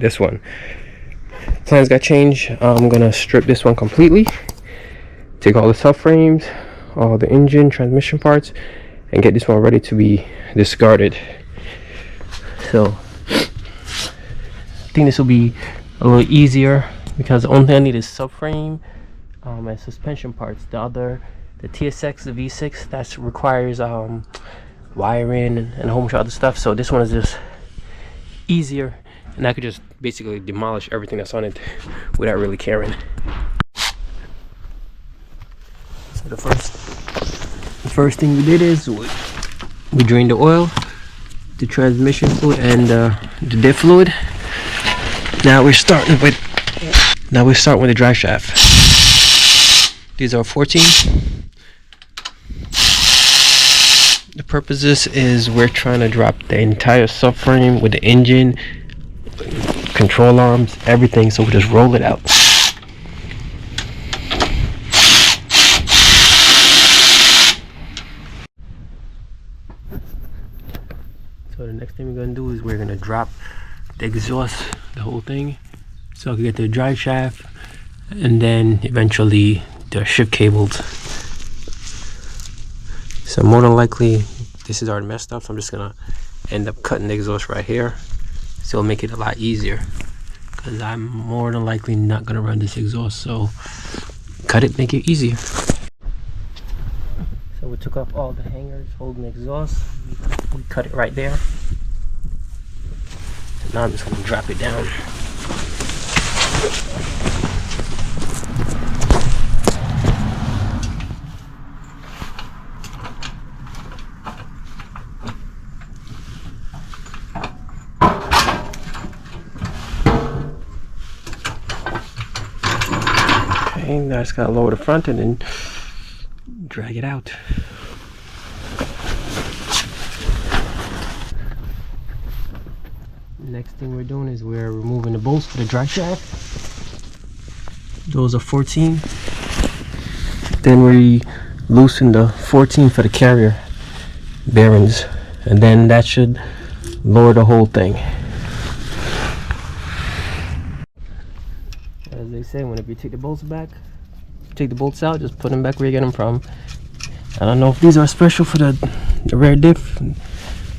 this one. Plans got changed. I'm gonna strip this one completely, take all the subframes, all the engine transmission parts, and get this one ready to be discarded. So I think this will be a little easier because the only thing I need is subframe and suspension parts. The TSX, the V6, that requires wiring and a whole bunch of other stuff. So this one is just easier, and I could just basically demolish everything that's on it without really caring. So the first thing we did is we drained the oil, the transmission fluid, and the diff fluid. Now we're starting with the drive shaft. These are 14. The purpose of this is we're trying to drop the entire subframe with the engine, control arms, everything, so we just roll it out. So the next thing we're gonna do is we're gonna drop the exhaust, the whole thing, so I can get the drive shaft and then eventually the shift cables. So more than likely this is already messed up, so I'm just gonna end up cutting the exhaust right here, so it'll make it a lot easier, because I'm more than likely not gonna run this exhaust. So cut it, make it easier. So we took off all the hangers holding the exhaust, we cut it right there. So now I'm just gonna drop it down. Now I just gotta lower the front and then drag it out. Next thing we're doing is we're removing the bolts for the drive shaft. Those are 14. Then we loosen the 14 for the carrier bearings, and then that should lower the whole thing. As they say, whenever you take the bolts out, just put them back where you get them from. I don't know if these are special for the rear diff,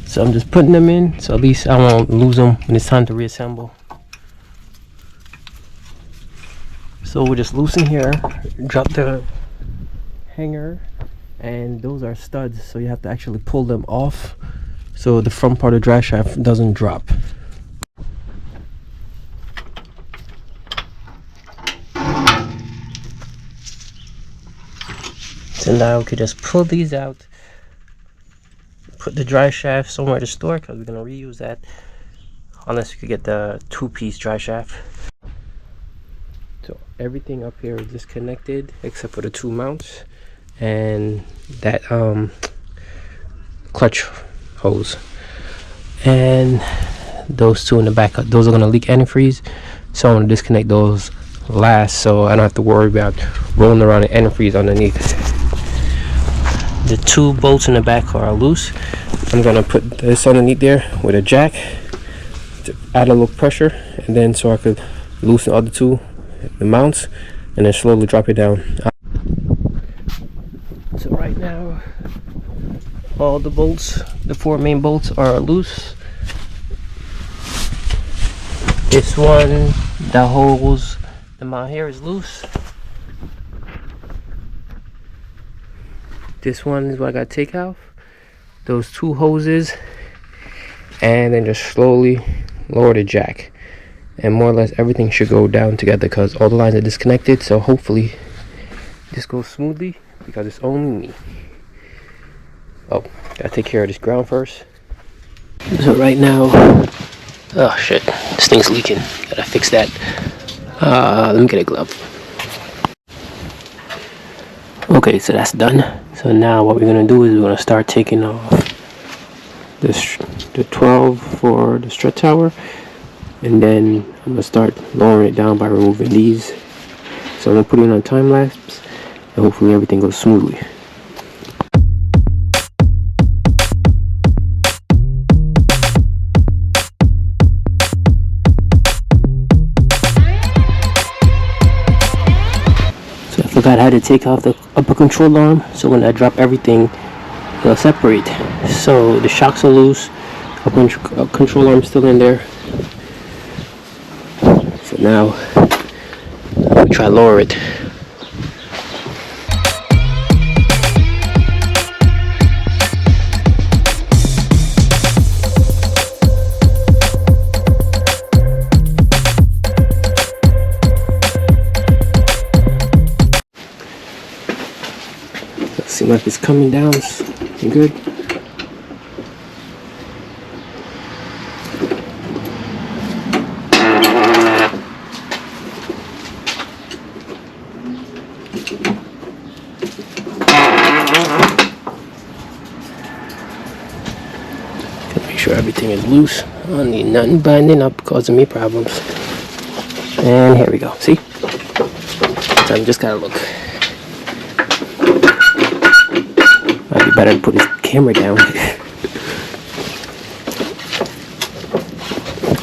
so I'm just putting them in, so at least I won't lose them when it's time to reassemble. So we'll just loosen here, drop the hanger, and those are studs, so you have to actually pull them off so the front part of the drive shaft doesn't drop. So now we could just pull these out, put the drive shaft somewhere to store, because we're going to reuse that unless we could get the two-piece drive shaft. So everything up here is disconnected except for the two mounts and that clutch hose, and those two in the back. Those are going to leak antifreeze, so I'm going to disconnect those last so I don't have to worry about rolling around the antifreeze underneath. The two bolts in the back are loose. I'm gonna put this underneath there with a jack to add a little pressure, and then so I could loosen the other two, the mounts, and then slowly drop it down. So right now all the bolts, the four main bolts, are loose. This one that holds the mount here is loose. This one is what I got to take off. Those two hoses, and then just slowly lower the jack, and more or less everything should go down together because all the lines are disconnected. So hopefully this goes smoothly because it's only me. Oh, gotta take care of this ground first. So right now, oh shit, this thing's leaking. Gotta fix that. Let me get a glove. Okay, so that's done. So now what we're gonna do is we're gonna start taking off the 12 for the strut tower, and then I'm gonna start lowering it down by removing these. So I'm gonna put it on a time lapse, and hopefully everything goes smoothly. forgot how to take off the upper control arm, so when I drop everything, it'll separate. So the shocks are loose, upper control arm still in there. So now I'll try to lower it. Seems like it's coming down good. Make sure everything is loose. I don't need nothing binding up causing me problems. And here we go. See? So I just gotta look. Might be better to put his camera down.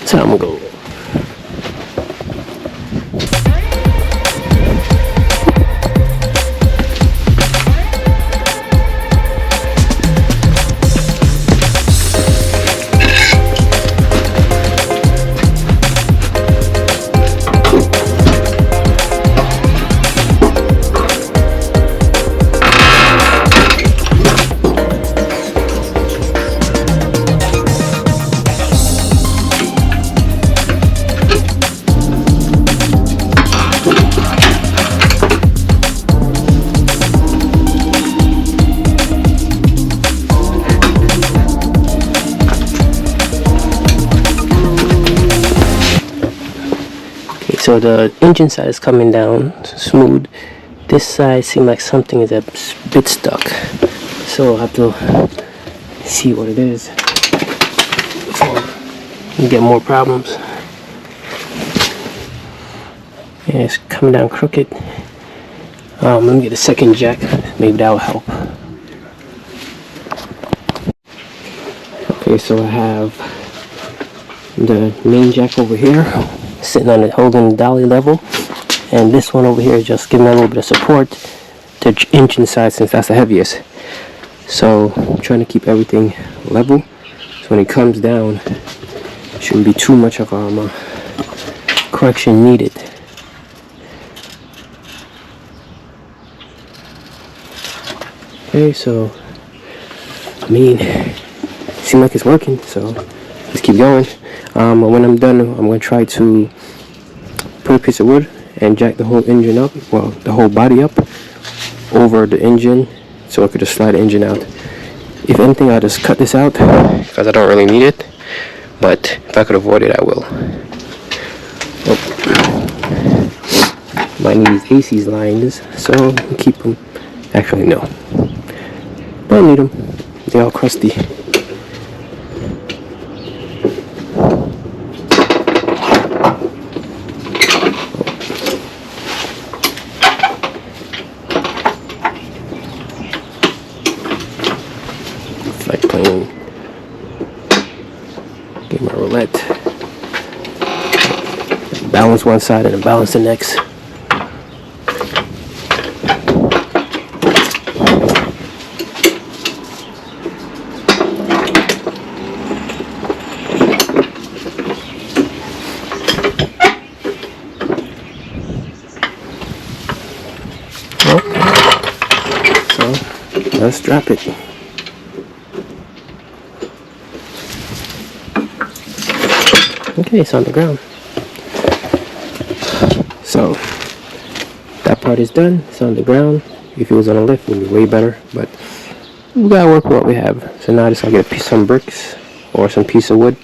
So I'm gonna go. So the engine side is coming down smooth. This side seems like something is a bit stuck. So I'll have to see what it is before we get more problems. Yeah, it's coming down crooked. Let me get a second jack. Maybe that will help. Okay, so I have the main jack over here, sitting on it, holding the dolly level, and this one over here is just giving a little bit of support to the engine side since that's the heaviest. So I'm trying to keep everything level, so when it comes down, shouldn't be too much of correction needed. Okay, so I mean, seems like it's working, so let's keep going. When I'm done, I'm going to try to put a piece of wood and jack the whole engine up, well, the whole body up over the engine, so I could just slide the engine out. If anything, I'll just cut this out because I don't really need it, but if I could avoid it, I will. Oh. Might need these AC's lines, so I'll keep them. Actually, no. Don't need them. They're all crusty. Like playing game of roulette. Balance one side and then balance the next. So let's drop it. Okay, it's on the ground. So that part is done. It's on the ground. If it was on a lift, it would be way better. But we gotta work with what we have. So now I just gotta get some bricks or some piece of wood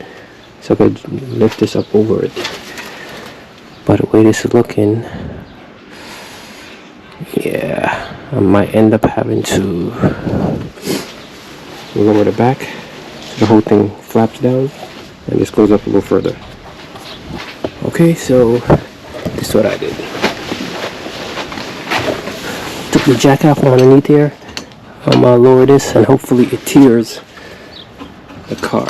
so I could lift this up over it. But the way this is looking, yeah, I might end up having to lower the back so the whole thing flaps down and this goes up a little further. Okay, so this is what I did. Took the jack off underneath here. I'm gonna lower this and hopefully it tears the car.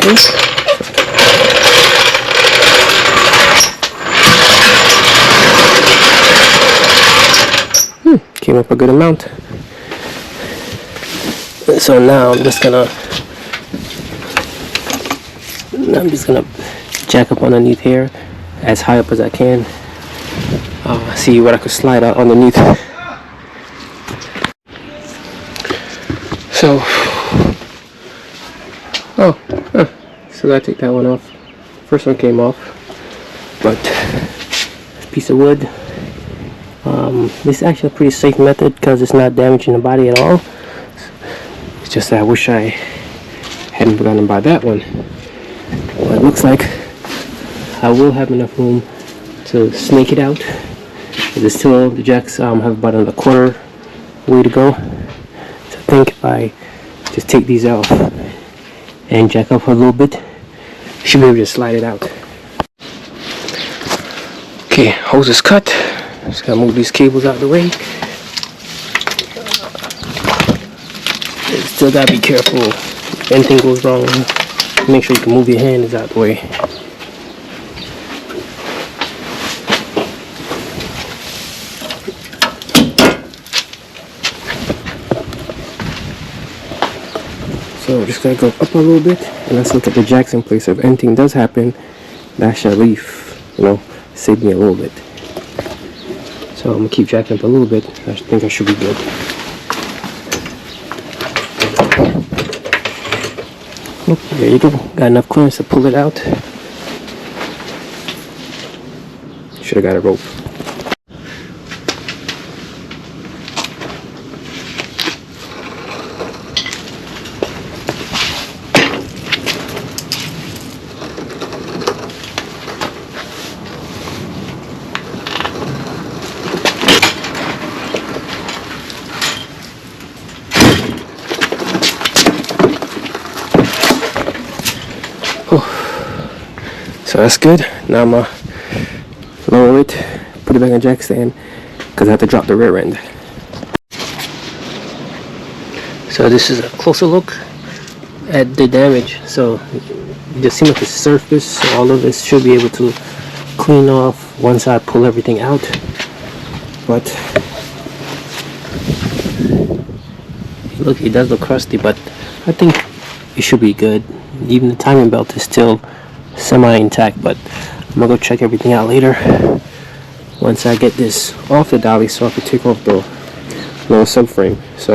careful. Came up a good amount. So now I'm just gonna jack up underneath here as high up as I can. See what I could slide out underneath. So, so I take that one off. First one came off, but piece of wood. This is actually a pretty safe method because it's not damaging the body at all. It's just that I wish I hadn't forgotten to buy that one. Well, it looks like I will have enough room to snake it out. There's still, the jacks have about another quarter way to go. So I think if I just take these out and jack up a little bit, I should be able to slide it out. Okay, hose is cut. Just gotta move these cables out of the way. Still gotta be careful. If anything goes wrong, make sure you can move your hands out of the way. So just gotta go up a little bit and let's look at the jacks in place. If anything does happen, that should at least, save me a little bit. So I'm gonna keep jacking up a little bit. I think I should be good. Oh, there you go. Got enough clearance to pull it out. Should have got a rope. So that's good. Now I'm gonna lower it, put it back in jack stand because I have to drop the rear end. So this is a closer look at the damage. So you just seems like the surface, so all of this should be able to clean off once I pull everything out. But look, it does look crusty, but I think it should be good. Even the timing belt is still semi-intact, but I'm gonna go check everything out later once I get this off the dolly so I can take off the little subframe. So